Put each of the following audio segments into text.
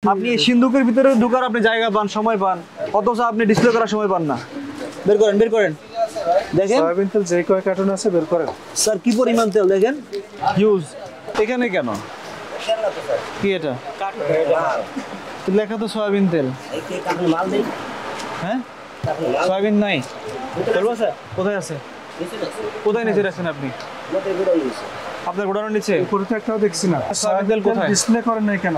আপনি এই সিন্ধুকের ভিতরে ঢোকার আপনি জায়গা পান, সময় পান, অথচ আপনি ডিসপ্লে করার সময় পান না। বের করেন দেখেন সয়াবিন তেল যে কয় কার্টুন আছে বের করেন। স্যার কি পরিমাণ তেল দেখেন ইউজ। এখানে কেন কি এটা লেখা তো সয়াবিন তেল। হ্যাঁ সয়াবিন নাই, চলবো স্যার? কোথায় আছে? কোথায় নিচে রাখছেন আপনি? আপনার গোডাউনের নিচে? উপরে তো একটাও দেখছি না। সয়াবিন তেল কোথায়? ডিসপ্লে করেন নাই কেন?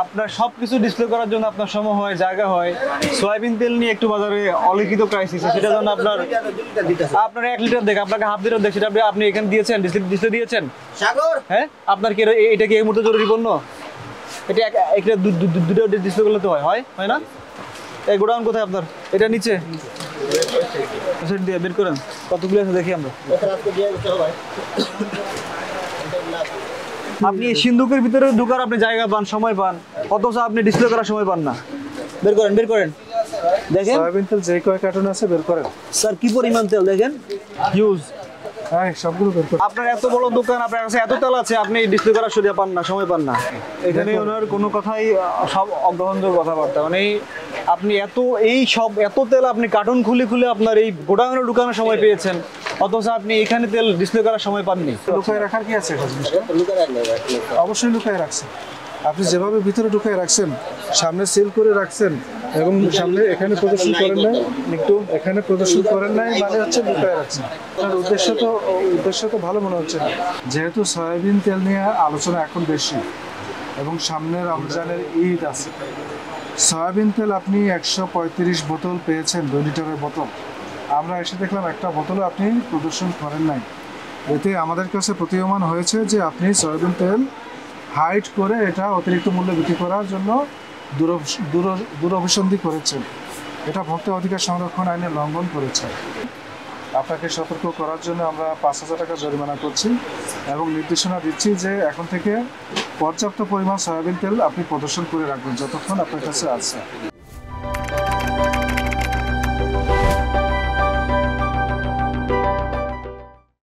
আপনার সবকিছু ডিসপ্লে করার জন্য আপনার সময় হয়, জায়গা হয়। সয়াবিন তেল নিয়ে একটু বাজারে অলিখিত ক্রাইসিস, সেটার জন্য আপনার 1 লিটার দেখে আপনাকে হাফ লিটার দেখে সেটা আপনি এখানে দিয়েছেন, ডিসপ্লে দিয়েছেন। হ্যাঁ আপনার কি এটা কি এই মুহূর্তে জরুরি পণ্য? এটা একটা দুটো ডিসপ্লে করলে তো হয় না? এই গোডাউন কোথায় আপনার? এটা নিচে দিয়ে বের করেন কতগুলো আছে দেখি আমরা। আপনি এই সিন্ধুকের ভিতরে ঢোকার আপনি জায়গা পান, সময় পান, অথচ আপনি ডিসপ্লে করার সময় পান না। বের করেন দেখেন সয়াবিন তেল যে কয় কার্টুন আছে বের করেন। স্যার কি পরিমাণ তেল দেখেন ইউজ। হ্যাঁ সবগুলো বের করেন। আপনার এত বড় দোকান, আপনার কাছে এত তেল আছে, আপনি ডিসপ্লে করার সুবিধা পান না, সময় পান না। এখানে ওনার কোনো কথাই সব অগ্রহণযোগ্য কথাবার্তা, মানে আপনি এত তেল আপনি কার্টুন খুলে আপনার এই গোডাউনে ঢুকানোর সময় পেয়েছেন, অথচ আপনি এখানে তেল ডিসপ্লে করার সময় পাননি। লুকায় রাখার কি আছে? অবশ্যই লুকায় রাখছেন। আপনি যেভাবে ভিতরে ঢুকায় রাখছেন, সামনে সিল করে রাখছেন এবং সামনে এখানে প্রদর্শন করেন নাই, এখানে প্রদর্শন করেন নাই মানে হচ্ছে লুকায় রাখছেন। তার উদ্দেশ্য তো ভালো মনে হচ্ছে না। যেহেতু সয়াবিন তেল নিয়ে আলোচনা এখন বেশি এবং সামনে রমজানের ঈদ আছে, সয়াবিন তেল আপনি 135 বোতল পেয়েছেন, 2 লিটারের বোতল। আমরা এসে দেখলাম একটা বোতলও আপনি প্রদর্শন করেন নাই। এতে আমাদের কাছে প্রতীয়মান হয়েছে যে আপনি সয়াবিন তেল হাইড করে এটা অতিরিক্ত মূল্যে বিক্রি করার জন্য দুরভিসন্ধি করেছেন। এটা ভোক্তা অধিকার সংরক্ষণ আইনের লঙ্ঘন করেছে। আপনাকে সতর্ক করার জন্য আমরা 5,000 টাকা জরিমানা করছি এবং নির্দেশনা দিচ্ছি যে এখন থেকে পর্যাপ্ত পরিমাণ সয়াবিন তেল আপনি প্রদর্শন করে রাখবেন যতক্ষণ আপনার কাছে আছে।